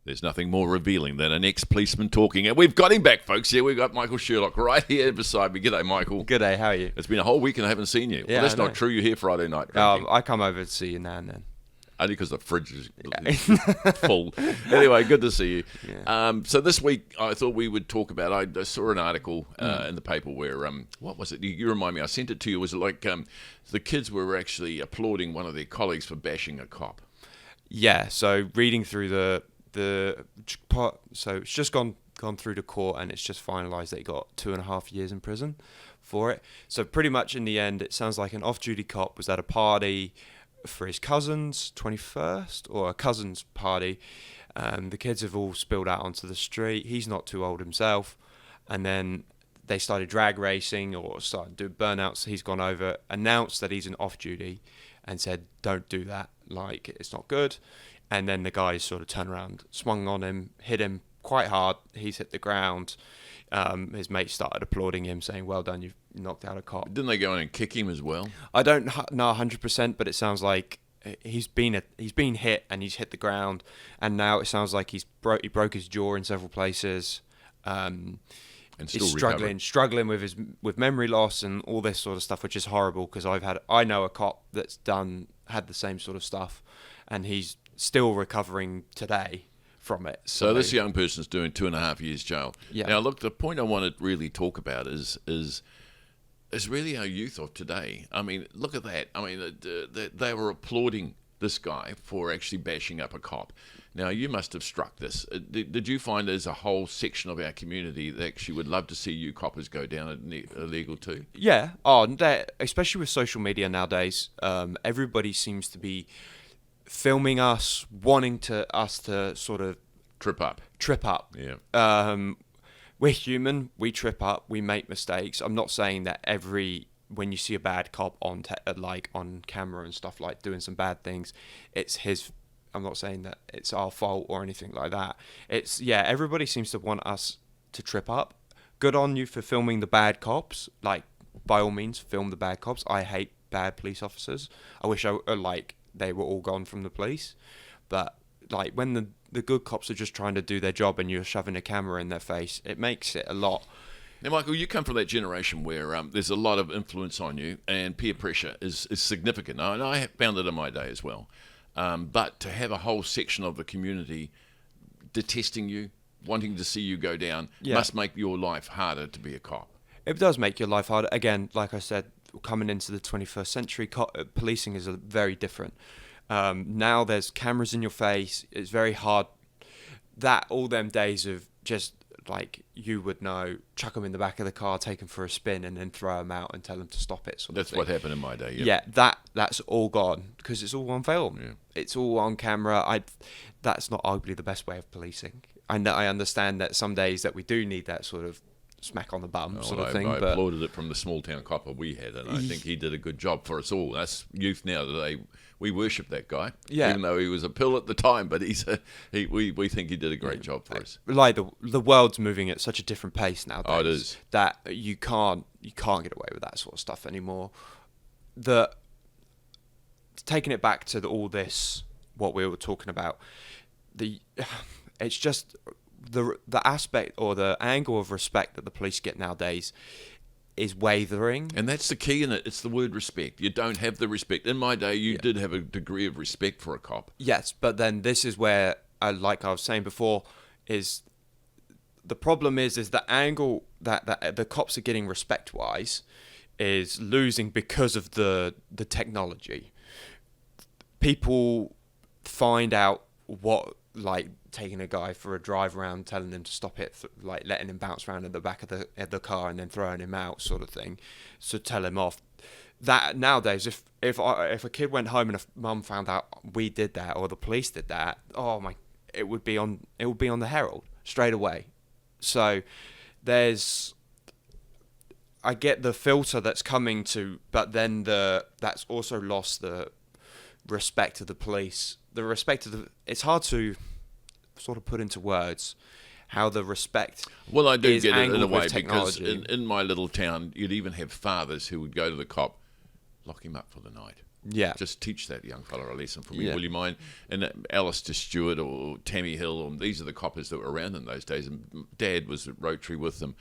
There's nothing more revealing than an ex-policeman talking. And we've got him back, folks. Yeah, we've got Michael Sherlock right here beside me. G'day, Michael. G'day, how are you? It's been a whole week and I haven't seen you. Yeah, well, that's I know. not true. You're here Friday night drinking. I come over to see you now and then. Only because the fridge is full. Anyway, good to see you. Yeah. So this week, I thought we would talk about, I saw an article in the paper where, what was it? You remind me, I sent it to you. Was it like the kids were actually applauding one of their colleagues for bashing a cop? Yeah, so reading through the part, so it's just gone through the court and it's just finalised that he got 2.5 years in prison for it. So pretty much in the end, it sounds like an off-duty cop was at a party for his cousin's 21st or a cousin's party. The kids have all spilled out onto the street. He's not too old himself. And then they started drag racing or started doing burnouts. He's gone over, announced that he's an off-duty and said, don't do that. Like, it's not good. And then the guys sort of turned around, swung on him, hit him quite hard. He's hit the ground. His mates started applauding him, saying, well done, you've knocked out a cop. Didn't they go in and kick him as well? I don't know 100%, but it sounds like he's been hit and he's hit the ground, and now it sounds like he broke his jaw in several places. And still he's struggling with memory loss and all this sort of stuff, which is horrible because I know a cop that's had the same sort of stuff, and he's still recovering today from it. So this young person's doing 2.5 years jail. Yeah. Now, look, the point I want to really talk about is really our youth of today. I mean, look at that. I mean, they were applauding this guy for actually bashing up a cop. Now, you must have struck this. Did you find there's a whole section of our community that actually would love to see you coppers go down illegal too? Yeah. Especially with social media nowadays, everybody seems to be filming us, wanting us to sort of trip up. Yeah. We're human. We trip up. We make mistakes. I'm not saying that when you see a bad cop on camera and stuff, like doing some bad things, it's his. I'm not saying that it's our fault or anything like that. Everybody seems to want us to trip up. Good on you for filming the bad cops. Like, by all means, film the bad cops. I hate bad police officers. I wish they were all gone from the police. But like when the good cops are just trying to do their job and you're shoving a camera in their face, it makes it a lot. Now, Michael, you come from that generation where there's a lot of influence on you and peer pressure is significant. And I found it in my day as well. But to have a whole section of the community detesting you, wanting to see you go down, must make your life harder to be a cop. It does make your life harder. Again, like I said, coming into the 21st century, policing is very different. Now there's cameras in your face. It's very hard. All them days of just like you would know, chuck them in the back of the car, take them for a spin, and then throw them out and tell them to stop it. That's what happened in my day. Yeah, that's all gone because it's all on film. Yeah. It's all on camera. That's not arguably the best way of policing. I understand that some days that we do need that sort of smack on the bum sort of thing. I applauded it from the small town copper we had, and I think he did a good job for us all. Us youth now today, we worship that guy, even though he was a pill at the time. But we think he did a great job for us. Like the world's moving at such a different pace nowadays. Oh, it is. That you can't get away with that sort of stuff anymore. Taking it back to all this, what we were talking about, it's just the aspect or the angle of respect that the police get nowadays is wavering. And that's the key in it. It's the word respect. You don't have the respect. In my day, you did have a degree of respect for a cop. Yes, but then this is where, like I was saying before, is the problem is the angle that the cops are getting respect-wise is losing because of the technology. People find out what, like, taking a guy for a drive around, telling him to stop it, like letting him bounce around in the back of the car and then throwing him out, sort of thing, so tell him off. That nowadays, if a kid went home and a mum found out we did that or the police did that, it would be on the Herald straight away. So I get the filter that's coming to, but then that's also lost the respect of the police. It's hard to sort of put into words how the respect. Well, I do get it in a way because in my little town, you'd even have fathers who would go to the cop, lock him up for the night. Yeah. Just teach that young fella a lesson for me. Yeah. Will you mind? And Alistair Stewart or Tammy Hill, or these are the coppers that were around in those days. And Dad was at Rotary with them.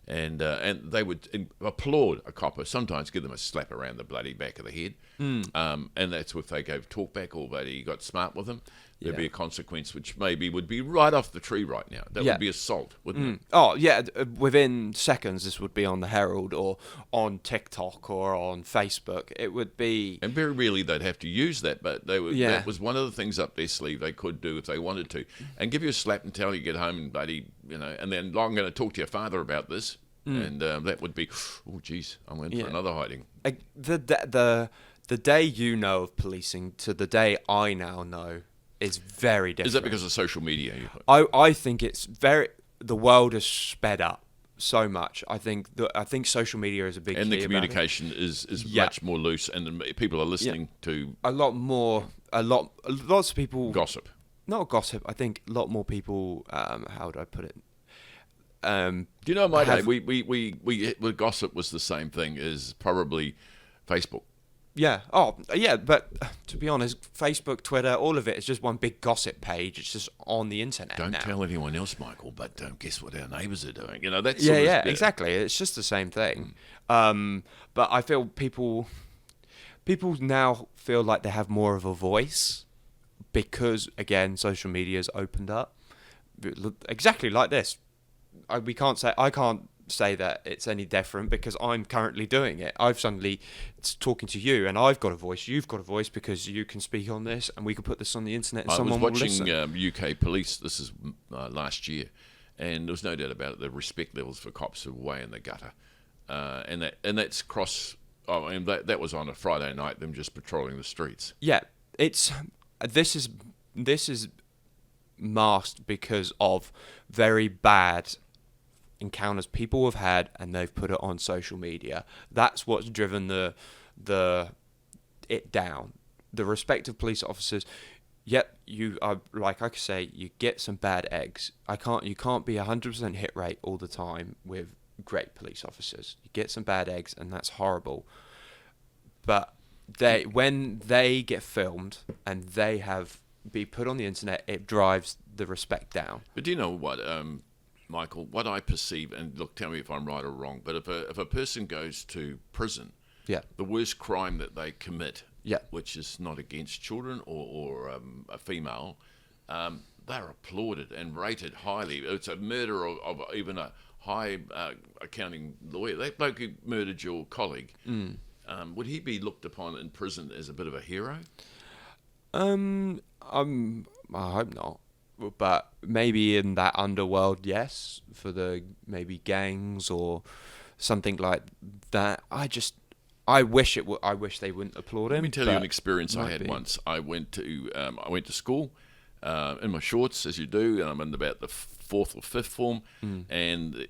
And they would applaud a copper, sometimes give them a slap around the bloody back of the head. And that's if they gave talk back or he got smart with them. There'd be a consequence which maybe would be right off the tree right now. That would be assault, wouldn't it? Oh, yeah. Within seconds, this would be on the Herald or on TikTok or on Facebook. It would be... And very rarely they'd have to use that, but that was one of the things up their sleeve they could do if they wanted to. And give you a slap until you get home and, buddy, and then I'm going to talk to your father about this. And that would be, oh, geez, I'm going for another hiding. The day you know of policing to the day I now know is very different. Is that because of social media? I think it's the world has sped up so much. I think social media is a big key. And the communication is much more loose, and people are listening to lots of people gossip. Not gossip. I think a lot more people. How would I put it? Do you know, my day, we gossip was the same thing as probably Facebook. Yeah. Oh, yeah. But to be honest, Facebook, Twitter, all of it is just one big gossip page. It's just on the internet. Don't now. tell anyone else, Michael. But guess what our neighbours are doing? That's exactly. It's just the same thing. But I feel people now feel like they have more of a voice because, again, social media has opened up. Exactly like this. I can't say that it's any different because I'm currently doing it. I've suddenly talking to you, and I've got a voice. You've got a voice because you can speak on this, and we can put this on the internet. And someone will listen. I was watching UK police. This is last year, and there was no doubt about it. The respect levels for cops are way in the gutter, and that's cross. Oh, and that was on a Friday night. Them just patrolling the streets. Yeah, this is masked because of very bad encounters people have had, and they've put it on social media. That's what's driven it down. The respective police officers. Yep, you are, like I could say, you get some bad eggs. You can't be 100% hit rate all the time with great police officers. You get some bad eggs, and that's horrible. But when they get filmed and they be put on the internet, it drives the respect down. But do you know what? Michael, what I perceive, and look, tell me if I'm right or wrong, but if a person goes to prison, the worst crime that they commit, which is not against children or a female, they're applauded and rated highly. It's a murder of even a high accounting lawyer. That bloke who murdered your colleague, would he be looked upon in prison as a bit of a hero? I hope not. But maybe in that underworld, yes, for the maybe gangs or something like that. I wish they wouldn't applaud him. Let me tell you an experience I had once. I went to school in my shorts, as you do, and I'm in about the 4th or 5th form, and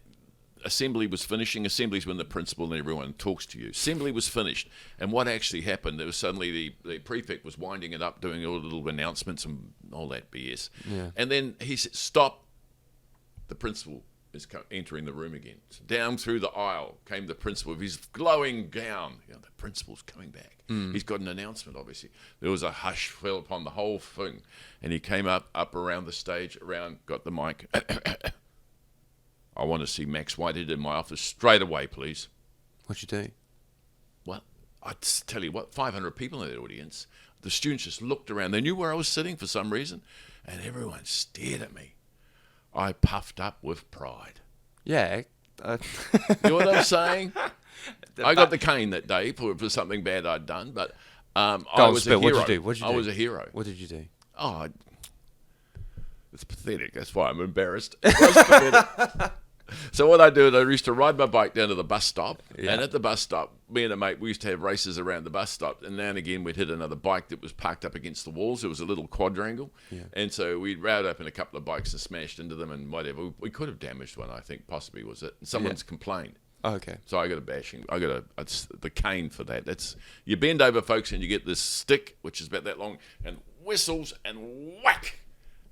assembly was finishing. Assembly is when the principal and everyone talks to you. Assembly was finished, and what actually happened, there was suddenly the prefect was winding it up, doing all the little announcements and all that BS. Yeah. And then he said, "Stop." The principal is entering the room again. So down through the aisle came the principal with his glowing gown. The principal's coming back. He's got an announcement, obviously. There was a hush fell upon the whole thing, and he came up around the stage, got the mic. "I want to see Max Whitehead in my office straight away, please." What'd you do? Well, I tell you what, 500 people in that audience. The students just looked around. They knew where I was sitting for some reason, and everyone stared at me. I puffed up with pride. Yeah. You know what I'm saying? I got the cane that day for something bad I'd done, but I was a hero. What did you do? I was a hero. What did you do? Oh, it's pathetic. That's why I'm embarrassed. It was pathetic. So what I do is I used to ride my bike down to the bus stop, and at the bus stop, me and a mate, we used to have races around the bus stop, and now and again we'd hit another bike that was parked up against the walls. It was a little quadrangle, and so we'd rode up in a couple of bikes and smashed into them and whatever. We could have damaged one, I think, possibly was it. And someone's complained. Oh, okay. So I got a bashing. I got the cane for that. That's you bend over, folks, and you get this stick, which is about that long, and whistles and whack,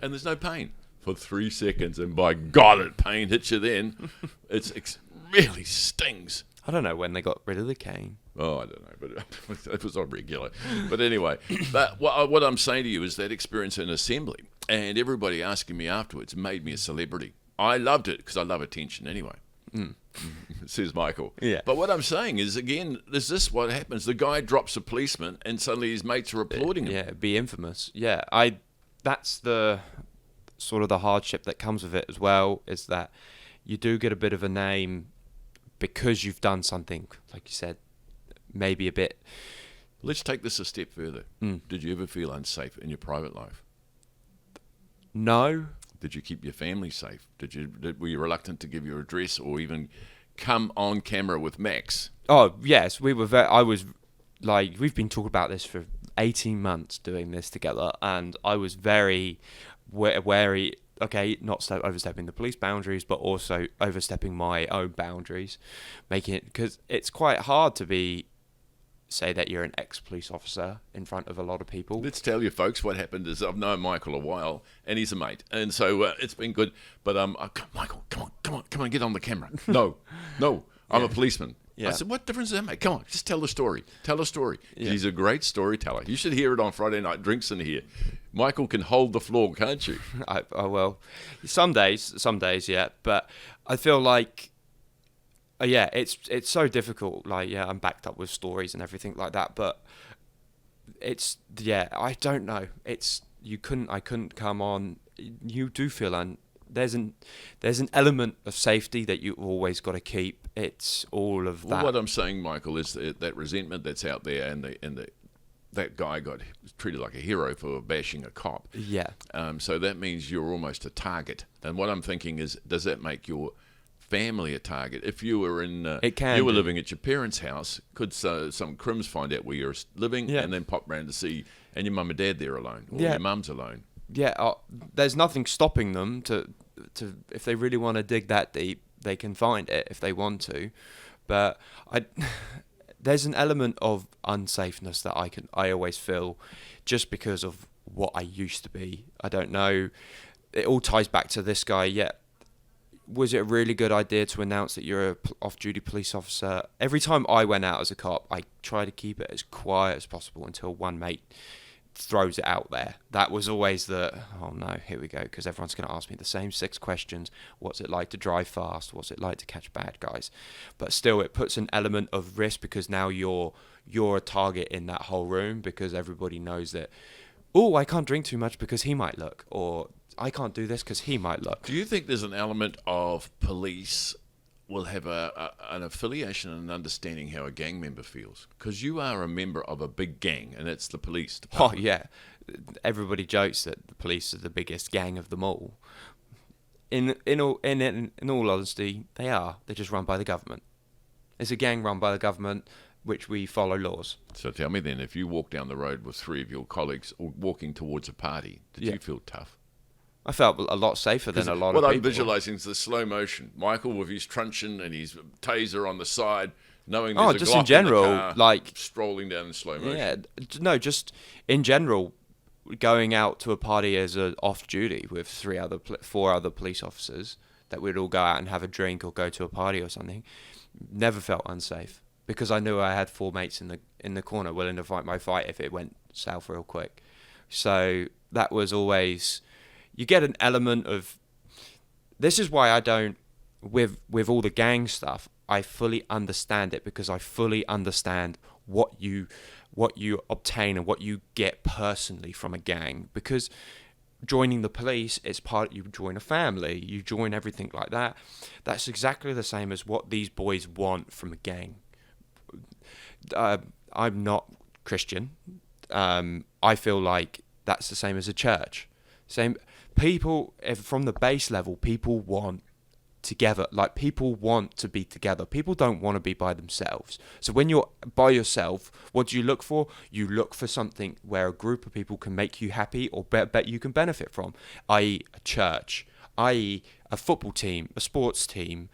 and there's no pain for 3 seconds, and by God, pain hits you then. It really stings. I don't know when they got rid of the cane. Oh, I don't know, but it was on regular. But anyway, but what I'm saying to you is that experience in assembly and everybody asking me afterwards made me a celebrity. I loved it because I love attention anyway. Says Michael. Yeah. But what I'm saying is, again, is this what happens? The guy drops a policeman and suddenly his mates are applauding him. Yeah, it'd be infamous. Yeah, that's the sort of the hardship that comes with it as well, is that you do get a bit of a name because you've done something, like you said, maybe a bit. Let's take this a step further. Did you ever feel unsafe in your private life? No. Did you keep your family safe? Were you reluctant to give your address or even come on camera with Max? Oh, yes, we were we've been talking about this for 18 months doing this together, and I was very wary, okay, not overstepping the police boundaries, but also overstepping my own boundaries, making it, because it's quite hard to say that you're an ex-police officer in front of a lot of people. Let's tell you, folks, what happened is I've known Michael a while, and he's a mate, and so it's been good. But Michael, come on, get on the camera. No, I'm a policeman. Yeah. I said, what difference does that make? Come on, just tell the story. Tell a story. Yeah. He's a great storyteller. You should hear it on Friday night drinks in here. Michael can hold the floor, can't you? I will. Some days, yeah. But I feel like, it's so difficult. Like, I'm backed up with stories and everything like that. But I don't know. I couldn't come on. You do feel there's an element of safety that you always got to keep. It's all of that. Well, what I'm saying, Michael, is that resentment that's out there, and that guy got treated like a hero for bashing a cop. Yeah. So that means you're almost a target. And what I'm thinking is, does that make your family a target? If you were living at your parents' house, could some crims find out where you're living and then pop round to see, and your mum and dad there alone, or your mum's alone? Yeah, there's nothing stopping them to if they really want to dig that deep, they can find it if they want to. But there's an element of unsafeness that I always feel, just because of what I used to be. I don't know. It all ties back to this guy. Yeah. Was it a really good idea to announce that you're a off-duty police officer? Every time I went out as a cop, I try to keep it as quiet as possible until one mate throws it out there. That was always oh no, here we go, because everyone's going to ask me the same 6 questions. What's it like to drive fast? What's it like to catch bad guys? But still, it puts an element of risk, because now you're a target in that whole room, because everybody knows that, I can't drink too much because he might look, or I can't do this because he might look. Do you think there's an element of police will have an affiliation and an understanding how a gang member feels? Because you are a member of a big gang, and it's the police department. Oh yeah, everybody jokes that the police are the biggest gang of them all. In all honesty, they are. They're just run by the government. It's a gang run by the government, which we follow laws. So tell me then, if you walk down the road with 3 of your colleagues walking towards a party, did you feel tough? I felt a lot safer than a lot of people. What I'm visualising is the slow motion. Michael with his truncheon and his taser on the side, knowing there's a just Glock in general, in the car, like strolling down in slow motion. Yeah, no, just in general, going out to a party as a off duty with 4 other police officers, that we'd all go out and have a drink or go to a party or something, never felt unsafe, because I knew I had 4 mates in the corner willing to fight my fight if it went south real quick. So that was always. You get an element of. This is why I don't, with all the gang stuff, I fully understand it, because I fully understand what you obtain and what you get personally from a gang. Because joining the police, you join a family, you join everything like that. That's exactly the same as what these boys want from a gang. I'm not Christian. I feel like that's the same as a church. Same. People, from the base level, people want together. Like, people want to be together. People don't want to be by themselves. So when you're by yourself, what do you look for? You look for something where a group of people can make you happy, or bet you can benefit from, i.e. a church, i.e. a football team, a sports team.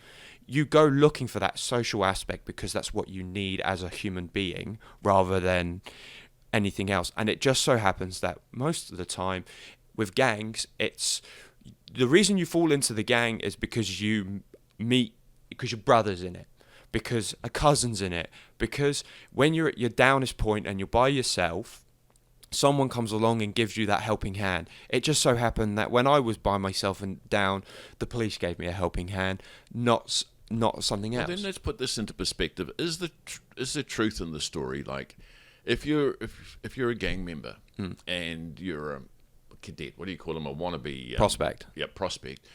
You go looking for that social aspect because that's what you need as a human being, rather than anything else. And it just so happens that most of the time, with gangs, it's the reason you fall into the gang is because your brother's in it, because a cousin's in it, because when you're at your downest point and you're by yourself, someone comes along and gives you that helping hand. It just so happened that when I was by myself and down, the police gave me a helping hand, not something else. Well, then let's put this into perspective. Is the truth in the story, like, if you're a gang member and you're a cadet, what do you call them, a wannabe Prospect. Yeah, prospect,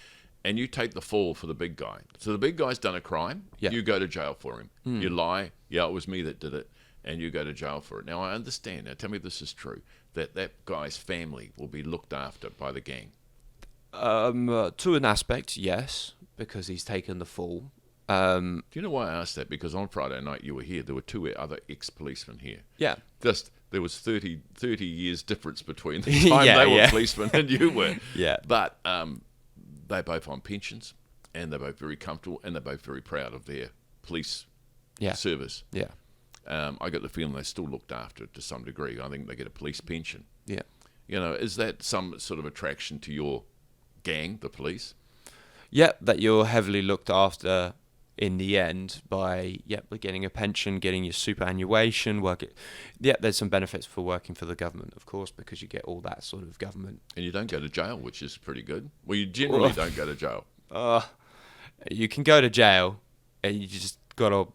and you take the fall for the big guy. So the big guy's done a crime. Yeah. You go to jail for him. You lie. Yeah, it was me that did it. And you go to jail for it. Now, I understand. Now, tell me if this is true, that guy's family will be looked after by the gang. To an aspect, yes, because he's taken the fall. Do you know why I asked that? Because on Friday night you were here. There were two other ex-policemen here. Yeah. Just there was 30 years difference between the time they were policemen and you were. Yeah. But they're both on pensions, and they're both very comfortable, and they're both very proud of their police service. Yeah. I got the feeling they're still looked after to some degree. I think they get a police pension. Yeah. You know, is that some sort of attraction to your gang, the police? Yeah, that you're heavily looked after in the end by getting a pension, getting your superannuation, there's some benefits for working for the government, of course, because you get all that sort of government. And you don't go to jail, which is pretty good. Well, you generally don't go to jail. You can go to jail, and you just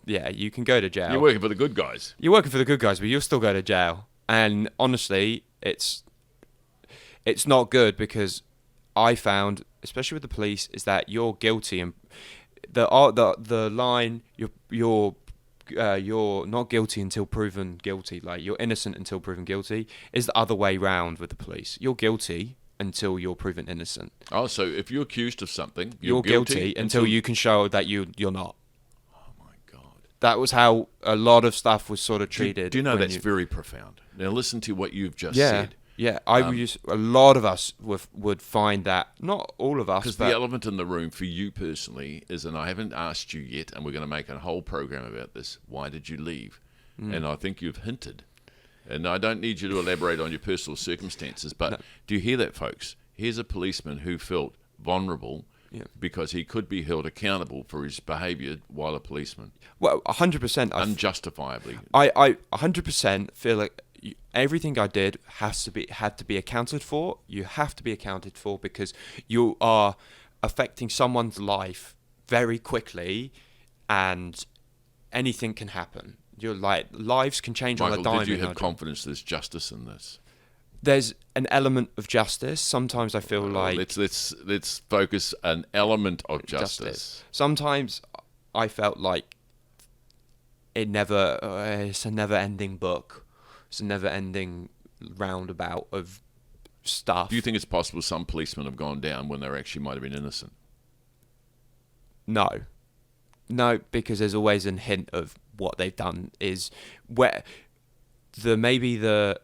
you can go to jail. You're working for the good guys. You're working for the good guys, but you'll still go to jail. And honestly, it's not good, because I found, especially with the police, is that you're guilty, and the line you're not guilty until proven guilty. Like, you're innocent until proven guilty is the other way round with the police. You're guilty until you're proven innocent. Oh, so if you're accused of something, you're guilty until you can show that you're not. That was how a lot of stuff was sort of treated. Do you know that's very profound? Now listen to what you've just said. Yeah, a lot of us would find that, not all of us. Because the elephant in the room for you personally is, and I haven't asked you yet, and we're going to make a whole program about this, why did you leave? And I think you've hinted. And I don't need you to elaborate on your personal circumstances, but do you hear that, folks? Here's a policeman who felt vulnerable because he could be held accountable for his behaviour while a policeman. Well, 100%. Unjustifiably. I 100% feel like everything I did had to be accounted for. You have to be accounted for, because you are affecting someone's life very quickly, and anything can happen. You're like, lives can change Michael, on a dime. Did you have confidence there's justice in this? There's an element of justice. Sometimes I feel like let's focus an element of justice. Sometimes I felt like it's a never-ending book. It's a never-ending roundabout of stuff. Do you think it's possible some policemen have gone down when they actually might have been innocent? No, because there's always a hint of what they've done is where the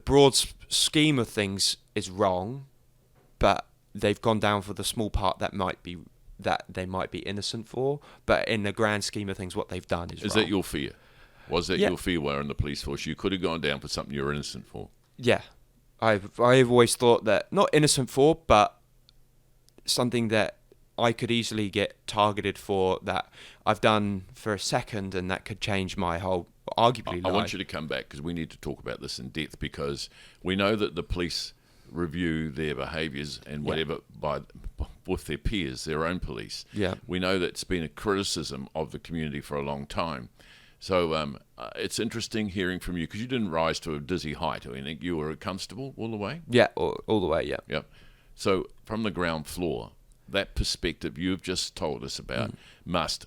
broad scheme of things is wrong, but they've gone down for the small part that they might be innocent for. But in the grand scheme of things, what they've done is wrong. Is that your fear? Was that your fear while in the police force? You could have gone down for something you were innocent for. Yeah, I've always thought that, not innocent for, but something that I could easily get targeted for, that I've done for a second, and that could change my whole, arguably, life. I want you to come back, because we need to talk about this in depth, because we know that the police review their behaviours and whatever with their peers, their own police. Yeah. We know that it's been a criticism of the community for a long time. So it's interesting hearing from you, because you didn't rise to a dizzy height or anything. You were a constable all the way? Yeah, all the way, yeah. Yep. So from the ground floor, that perspective you've just told us about must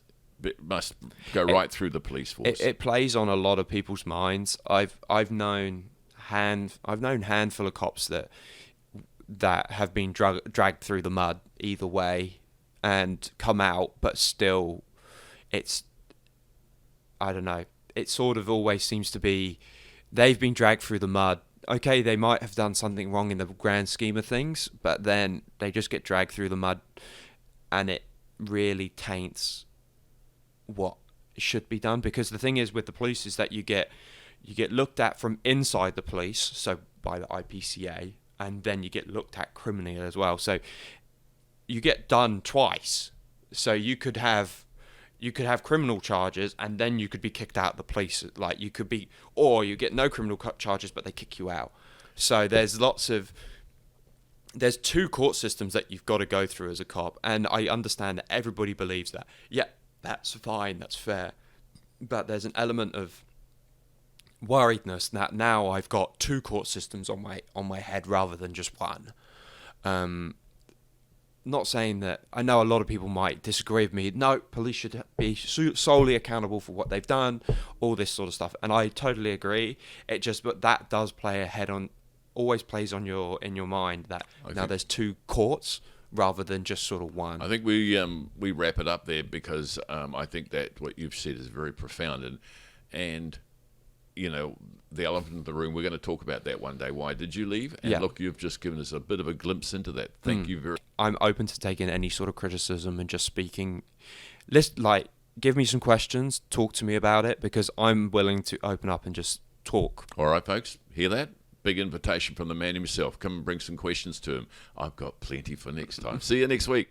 go right through the police force. It plays on a lot of people's minds. I've known handful of cops that have been dragged through the mud either way and come out, but still, I don't know. It sort of always seems to be they've been dragged through the mud. Okay, they might have done something wrong in the grand scheme of things, but then they just get dragged through the mud, and it really taints what should be done. Because the thing is with the police is that you get looked at from inside the police, so by the IPCA, and then you get looked at criminally as well. So you get done twice. So you could have you could have criminal charges and then you could be kicked out of the police. Like you could be, or you get no criminal charges but they kick you out. So there's two court systems that you've got to go through as a cop, and I understand that everybody believes that. Yeah, that's fine, that's fair, but there's an element of worriedness that now I've got two court systems on my head rather than just one. Not saying that, I know a lot of people might disagree with me. No, police should be solely accountable for what they've done, all this sort of stuff, and I totally agree. But that does play always plays in your mind that now there's two courts rather than just sort of one. I think we wrap it up there, because I think that what you've said is very profound, and you know, the elephant in the room, we're going to talk about that one day. Why did you leave? And look, you've just given us a bit of a glimpse into that. Thank you very much. I'm open to taking any sort of criticism and just speaking. Give me some questions, talk to me about it, because I'm willing to open up and just talk. All right, folks, hear that? Big invitation from the man himself. Come and bring some questions to him. I've got plenty for next time. See you next week.